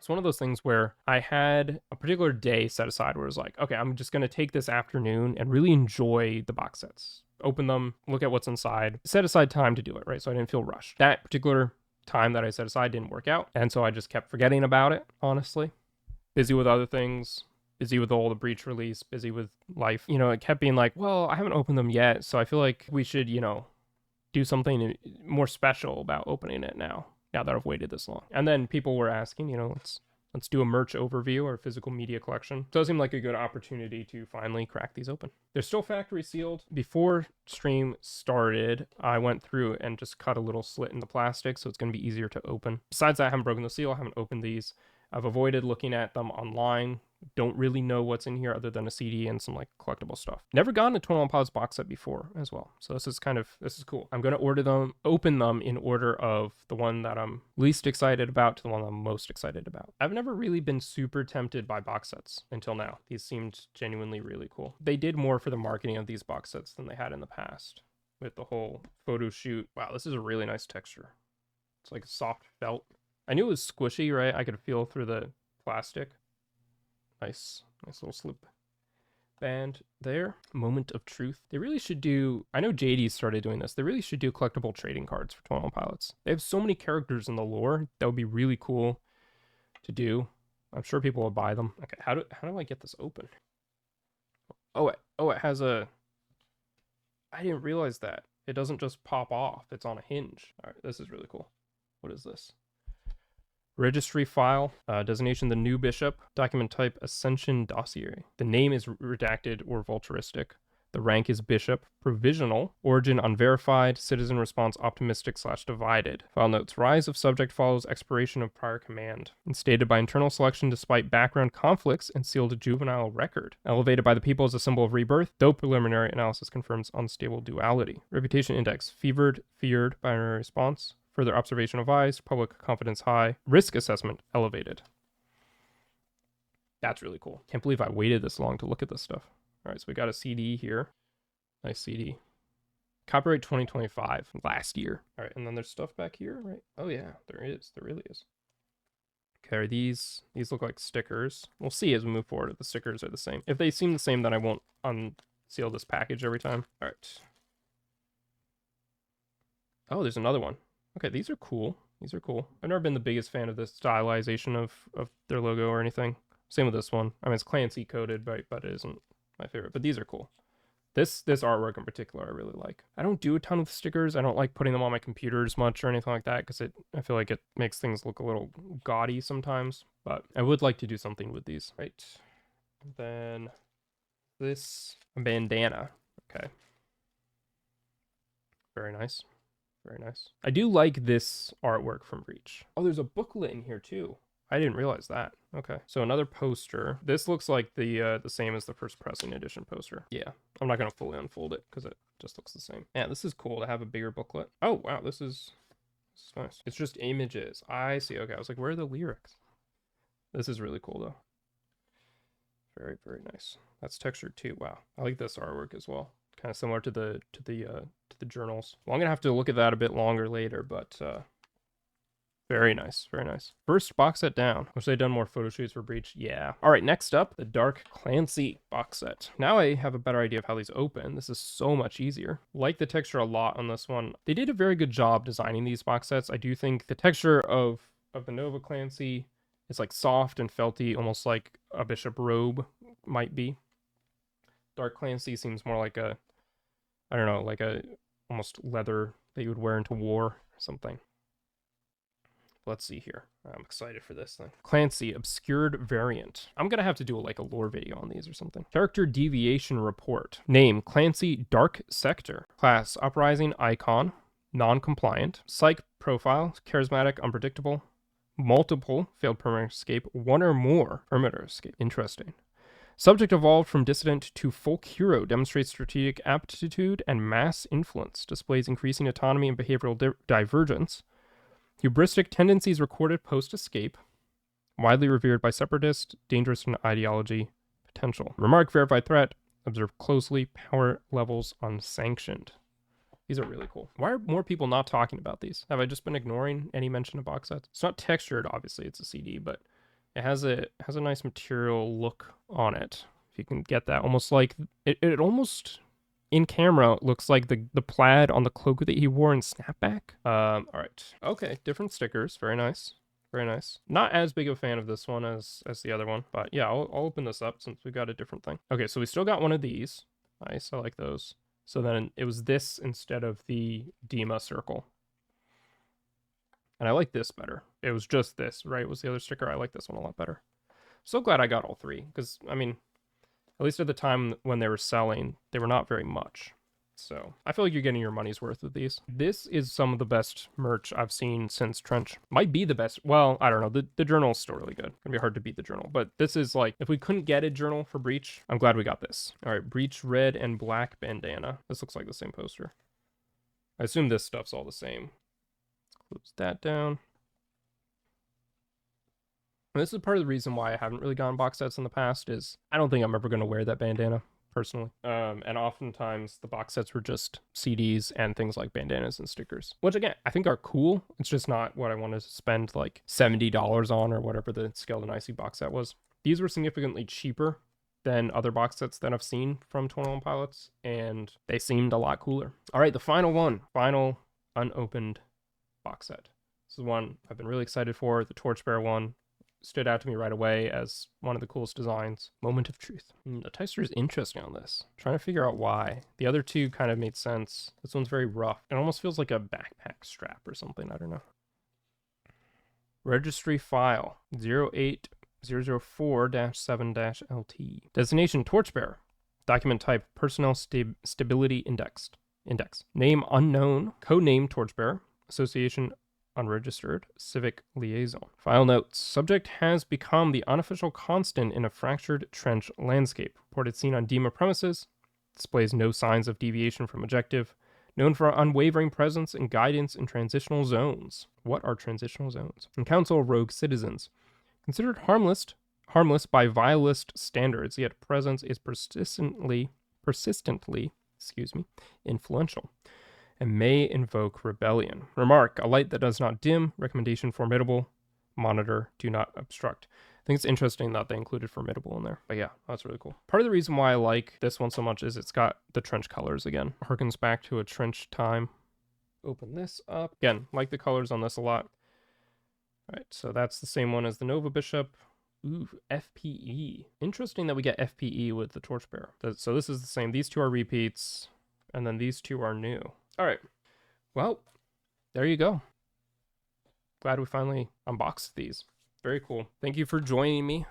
It's one of those things where I had a particular day set aside where it was like, okay, I'm just going to take this afternoon and really enjoy the box sets. Open them, look at what's inside, set aside time to do it, right? So I didn't feel rushed. That particular time that I set aside didn't work out. And so I just kept forgetting about it, honestly. Busy with other things, busy with all the Breach release, busy with life. You know, it kept being like, well, I haven't opened them yet. So I feel like we should, you know, do something more special about opening it now that I've waited this long. And then people were asking, you know, let's do a merch overview or physical media collection. So it seemed like a good opportunity to finally crack these open. They're still factory sealed. Before stream started, I went through and just cut a little slit in the plastic, so it's going to be easier to open. Besides that, I haven't broken the seal. I haven't opened these. I've avoided looking at them online. Don't really know what's in here other than a CD and some like collectible stuff. Never gotten a 21 Pilots box set before as well. So this is cool. I'm going to open them in order of the one that I'm least excited about to the one I'm most excited about. I've never really been super tempted by box sets until now. These seemed genuinely really cool. They did more for the marketing of these box sets than they had in the past with the whole photo shoot. Wow, this is a really nice texture. It's like a soft felt. I knew it was squishy, right? I could feel through the plastic. Nice little slip band there. Moment of truth. They really should do, I know JD started doing this. They really should do collectible trading cards for 21 Pilots. They have so many characters in the lore. That would be really cool to do. I'm sure people would buy them. Okay, how do I get this open? Oh, it has a, I didn't realize that. It doesn't just pop off. It's on a hinge. All right, this is really cool. What is this? Registry file, designation the new bishop, document type Ascension dossier. The name is redacted or vulturistic. The rank is bishop, provisional, origin unverified, citizen response optimistic/divided. File notes, rise of subject follows expiration of prior command. Instated by internal selection despite background conflicts and sealed juvenile record. Elevated by the people as a symbol of rebirth, though preliminary analysis confirms unstable duality. Reputation index, fevered, feared, binary response. Further observation advised, public confidence high, risk assessment elevated. That's really cool. Can't believe I waited this long to look at this stuff. All right, so we got a CD here. Nice CD. Copyright 2025, last year. All right, and then there's stuff back here, right? Oh yeah, there is. There really is. Okay, these look like stickers. We'll see as we move forward if the stickers are the same. If they seem the same, then I won't unseal this package every time. All right. Oh, there's another one. Okay, these are cool. These are cool. I've never been the biggest fan of this stylization of their logo or anything. Same with this one. I mean, it's Clancy coded, but it isn't my favorite. But these are cool. This artwork in particular I really like. I don't do a ton of stickers. I don't like putting them on my computer as much or anything like that because I feel like it makes things look a little gaudy sometimes. But I would like to do something with these. Right. And then this bandana. Okay. Very nice. Very nice. I do like this artwork from Breach. Oh, there's a booklet in here too. I didn't realize that. Okay, so another poster. This looks like the same as the first pressing edition poster. Yeah, I'm not gonna fully unfold it because it just looks the same. Yeah, this is cool to have a bigger booklet. Oh wow, this is nice. It's just images. I see. Okay, I was like, where are the lyrics? This is really cool though. Very, very nice. That's textured too. Wow, I like this artwork as well. Kind of similar to the journals. Well, I'm gonna have to look at that a bit longer later, but very nice, very nice. First box set down. Wish they'd done more photo shoots for Breach. Yeah. All right, next up, the Dark Clancy box set. Now I have a better idea of how these open. This is so much easier. Like the texture a lot on this one. They did a very good job designing these box sets. I do think the texture of the Nova Clancy is like soft and felty, almost like a bishop robe might be. Dark Clancy seems more like a, I don't know, like a almost leather that you would wear into war or something. Let's see here. I'm excited for this thing. Clancy, obscured variant. I'm gonna have to do like a lore video on these or something. Character deviation report. Name, Clancy Dark Sector. Class, uprising icon. Non-compliant. Psych profile, charismatic, unpredictable. Multiple, failed perimeter escape. One or more perimeter escape. Interesting. Subject evolved from dissident to folk hero, demonstrates strategic aptitude and mass influence, displays increasing autonomy and behavioral divergence. Hubristic tendencies recorded post-escape. Widely revered by separatists, dangerous in ideology, potential. Remark, verified threat, observe closely, power levels unsanctioned. These are really cool. Why are more people not talking about these? Have I just been ignoring any mention of box sets? It's not textured, obviously, it's a CD, but It has a nice material look on it. If you can get that, almost like it almost in camera it looks like the plaid on the cloak that he wore in Snapback. All right, okay, different stickers, very nice. Very nice. Not as big of a fan of this one as the other one, but yeah, I'll open this up since we got a different thing. Okay, so we still got one of these. Nice, I like those. So then it was this instead of the dema circle. And I like this better. It was just this, right? Was the other sticker. I like this one a lot better. So glad I got all three, because, I mean, at least at the time when they were selling, they were not very much. So I feel like you're getting your money's worth with these. This is some of the best merch I've seen since Trench. Might be the best. Well, I don't know. The journal's still really good. It's gonna be hard to beat the journal. But this is like, if we couldn't get a journal for Breach, I'm glad we got this. All right, Breach red and black bandana. This looks like the same poster. I assume this stuff's all the same. Let's close that down. And this is part of the reason why I haven't really gotten box sets in the past is I don't think I'm ever going to wear that bandana personally. And oftentimes the box sets were just CDs and things like bandanas and stickers, which again, I think are cool. It's just not what I wanted to spend like $70 on or whatever the Skeleton Icy box set was. These were significantly cheaper than other box sets that I've seen from 21 Pilots, and they seemed a lot cooler. All right, the final one, final unopened box set. This is one I've been really excited for, the Torchbearer one. Stood out to me right away as one of the coolest designs. Moment of Truth. The texture is interesting on this. I'm trying to figure out why. The other two kind of made sense. This one's very rough. It almost feels like a backpack strap or something. I don't know. Registry file 08004-7-LT. Designation Torchbearer. Document type Personnel Stability Index. Name unknown. Codename Torchbearer. Association unregistered. Civic liaison. File notes. Subject has become the unofficial constant in a fractured trench landscape. Reported seen on dema premises. Displays no signs of deviation from objective. Known for unwavering presence and guidance in transitional zones. What are transitional zones? And counsel of rogue citizens. Considered harmless by vilest standards, yet presence is persistently, influential, and may invoke rebellion. Remark, a light that does not dim. Recommendation, formidable. Monitor, do not obstruct. I think it's interesting that they included formidable in there. But yeah, that's really cool. Part of the reason why I like this one so much is it's got the trench colors again. Harkens back to a trench time. Open this up. Again, like the colors on this a lot. All right, so that's the same one as the Nova Bishop. Ooh, FPE. Interesting that we get FPE with the Torchbearer. So this is the same. These two are repeats, and then these two are new. All right, well, there you go. Glad we finally unboxed these. Very cool. Thank you for joining me